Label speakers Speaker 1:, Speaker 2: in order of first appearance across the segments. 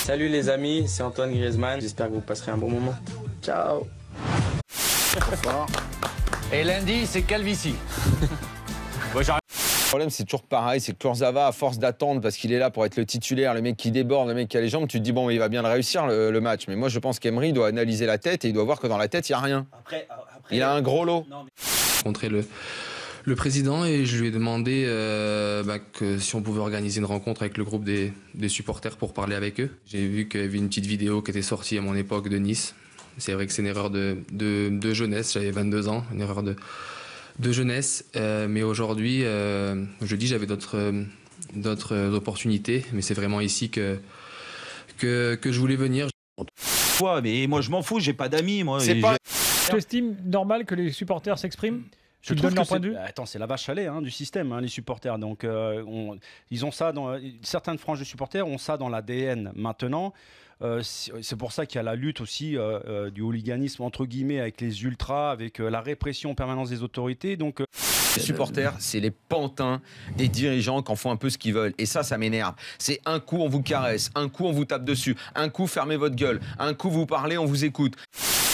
Speaker 1: Salut les amis, c'est Antoine Griezmann. J'espère que vous passerez un bon moment. Ciao.
Speaker 2: Et lundi, c'est calvitie.
Speaker 3: Le problème, c'est toujours pareil, c'est que Kurzawa, à force d'attendre, parce qu'il est là pour être le titulaire, le mec qui déborde, le mec qui a les jambes, tu te dis, bon, il va bien le réussir, le match. Mais moi, je pense qu'Emery doit analyser la tête et il doit voir que dans la tête, il n'y a rien. Il a un gros lot.
Speaker 4: J'ai rencontré le président et je lui ai demandé que si on pouvait organiser une rencontre avec le groupe des supporters pour parler avec eux. J'ai vu qu'il y avait une petite vidéo qui était sortie à mon époque de Nice. C'est vrai que c'est une erreur de jeunesse, j'avais 22 ans, une erreur de jeunesse. Mais aujourd'hui, je dis j'avais d'autres opportunités, mais c'est vraiment ici que je voulais venir.
Speaker 5: Quoi, mais moi je m'en fous, j'ai pas d'amis.
Speaker 6: Tu estimes normal que les supporters s'expriment?
Speaker 7: Je trouve leur point de vue. Attends, c'est la vache à lait du système, les supporters. Donc, ils ont ça dans certaines franges de supporters ont ça dans l'ADN. Maintenant, c'est pour ça qu'il y a la lutte aussi du hooliganisme entre guillemets avec les ultras, avec la répression en permanence des autorités. Donc,
Speaker 3: les supporters, c'est les pantins des dirigeants qui en font un peu ce qu'ils veulent. Et ça m'énerve. C'est un coup on vous caresse, un coup on vous tape dessus, un coup fermez votre gueule, un coup vous parlez, on vous écoute.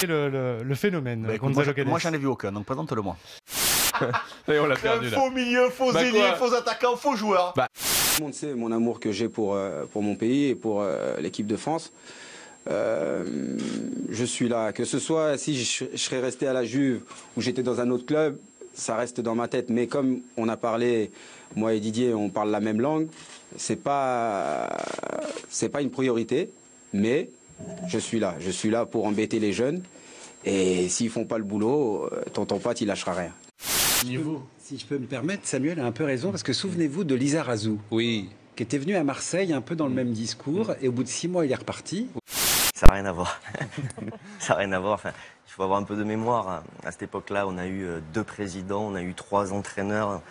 Speaker 6: Le phénomène.
Speaker 5: Moi j'en ai vu aucun, donc présente-le-moi.
Speaker 2: Et on l'a perdu là.
Speaker 5: Faux milieu, faux ailier, faux attaquant, faux joueur.
Speaker 1: Tout le monde sait mon amour que j'ai pour mon pays et pour l'équipe de France. Je suis là. Que ce soit si je serais resté à la Juve ou j'étais dans un autre club, ça reste dans ma tête. Mais comme on a parlé, moi et Didier, on parle la même langue, c'est pas une priorité. Mais je suis là. Je suis là pour embêter les jeunes. Et s'ils font pas le boulot, tonton Pat, il lâchera rien.
Speaker 8: Si je peux me permettre, Samuel a un peu raison, parce que souvenez-vous de Lizarazu,
Speaker 2: Oui.
Speaker 8: qui était venu à Marseille un peu dans le même discours, et au bout de 6 mois, il est reparti.
Speaker 9: Ça n'a rien à voir. Ça n'a rien à voir. Enfin, il faut avoir un peu de mémoire. À cette époque-là, on a eu 2 présidents, on a eu 3 entraîneurs,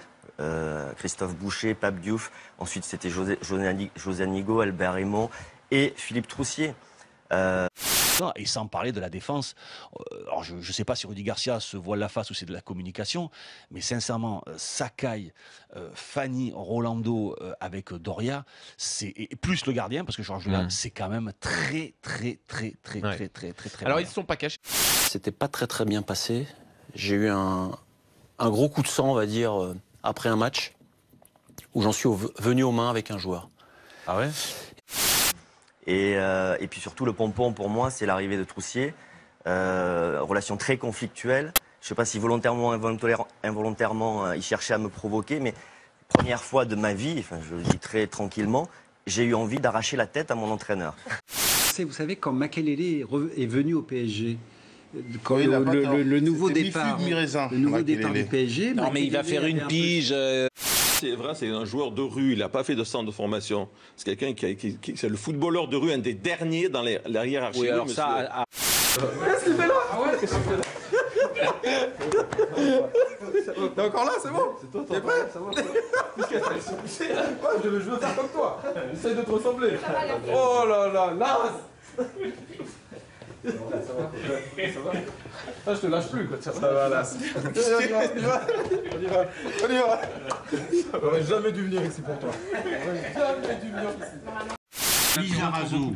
Speaker 9: Christophe Boucher, Pape Diouf. Ensuite, c'était José Anigo, Albert Raymond et Philippe Troussier.
Speaker 5: Et sans parler de la défense. Alors je ne sais pas si Rudy Garcia se voile la face ou c'est de la communication, mais sincèrement, Sakai, Fanny, Rolando avec Doria, et plus le gardien, parce que Georges Julien, c'est quand même très
Speaker 2: Alors
Speaker 5: bien.
Speaker 2: ils ne sont pas cachés.
Speaker 10: C'était pas très bien passé. J'ai eu un gros coup de sang, on va dire, après un match, où j'en suis venu aux mains avec un joueur.
Speaker 5: Ah ouais?
Speaker 9: Et puis surtout, le pompon, pour moi, c'est l'arrivée de Troussier. Relation très conflictuelle. Je ne sais pas si volontairement ou involontairement, il cherchait à me provoquer, mais première fois de ma vie, enfin, je le dis très tranquillement, j'ai eu envie d'arracher la tête à mon entraîneur.
Speaker 8: Vous savez, quand Makelele est venu au PSG, quand le nouveau départ du PSG...
Speaker 5: Non, mais il va faire une pige...
Speaker 11: C'est vrai, c'est un joueur de rue, il n'a pas fait de centre de formation. C'est quelqu'un c'est le footballeur de rue, un des derniers dans la hiérarchie.
Speaker 5: Oui, alors ça...
Speaker 7: Qu'est-ce qu'il fait là? Ah ouais, qu'est-ce qu'il fait là? T'es encore là, c'est bon? T'es prêt? Qu'est-ce je veux faire comme toi. J'essaie de te ressembler. Oh là là, naze. Ça va. Ah, je te lâche plus, quoi. Ça va, là. On y va. J'aurais jamais dû venir ici pour toi. Jamais dû venir ici.
Speaker 12: Lizarazu,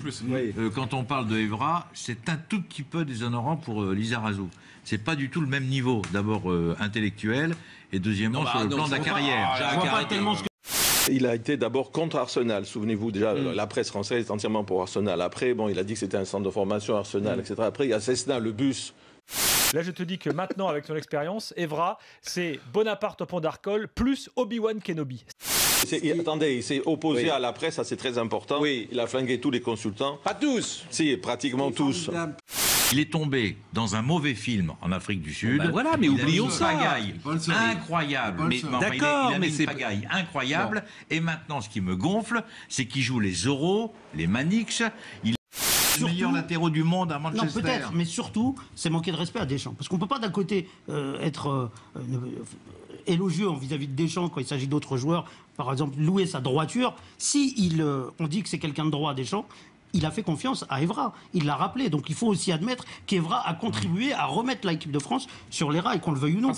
Speaker 12: quand on parle de Evra, c'est un tout petit peu déshonorant pour Lizarazu. C'est pas du tout le même niveau, d'abord intellectuel, et deuxièmement sur le plan de la carrière.
Speaker 11: Il a été d'abord contre Arsenal. Souvenez-vous, déjà, la presse française est entièrement pour Arsenal. Après, bon, il a dit que c'était un centre de formation Arsenal, etc. Après, il y a Cessna, le bus.
Speaker 6: Là, je te dis que maintenant, avec ton expérience, Evra, c'est Bonaparte au pont d'Arcole plus Obi-Wan Kenobi.
Speaker 11: Attendez, il s'est opposé à la presse, ça c'est très important. Oui. Il a flingué tous les consultants.
Speaker 5: Pas tous.
Speaker 11: Si, pratiquement tous.
Speaker 12: Il est tombé dans un mauvais film en Afrique du Sud.
Speaker 5: Voilà, mais oublions ça.
Speaker 12: Pagaille incroyable. D'accord, mais c'est pagaille incroyable. Et maintenant, ce qui me gonfle, c'est qu'il joue les euros, les Manix. Il est le meilleur latéraux du monde à Manchester.
Speaker 13: Non, peut-être, mais surtout, c'est manquer de respect à Deschamps. Parce qu'on ne peut pas d'un côté être élogieux vis-à-vis de Deschamps quand il s'agit d'autres joueurs, par exemple louer sa droiture. Si on dit que c'est quelqu'un de droit, Deschamps, il a fait confiance à Evra. Il l'a rappelé. Donc il faut aussi admettre qu'Evra a contribué à remettre l'équipe de France sur les rails, qu'on le veuille ou non.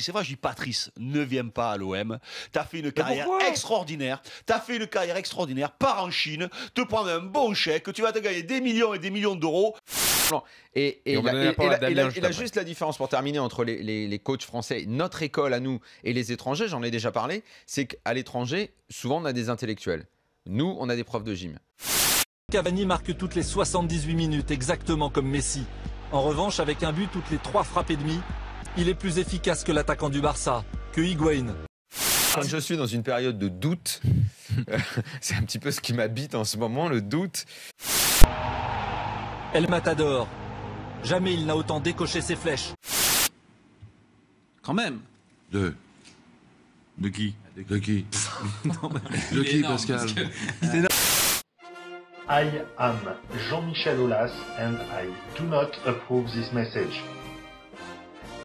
Speaker 5: C'est vrai, je dis Patrice, ne viens pas à l'OM. T'as fait une carrière extraordinaire. T'as fait une carrière extraordinaire. Pars en Chine, te prendre un bon chèque, tu vas te gagner des millions et des millions d'euros.
Speaker 3: Et juste la différence pour terminer entre les coachs français, notre école à nous et les étrangers, j'en ai déjà parlé, c'est qu'à l'étranger, souvent on a des intellectuels. Nous, on a des profs de gym.
Speaker 14: Cavani marque toutes les 78 minutes, exactement comme Messi. En revanche, avec un but toutes les 3 frappes et demie, il est plus efficace que l'attaquant du Barça, que Higuaín.
Speaker 3: Quand je suis dans une période de doute, c'est un petit peu ce qui m'habite en ce moment, le doute.
Speaker 14: El Matador. Jamais il n'a autant décoché ses flèches.
Speaker 15: Quand même.
Speaker 12: De qui? De qui?
Speaker 15: De qui, Pascal?
Speaker 16: I am Jean-Michel Aulas and I do not approve this message.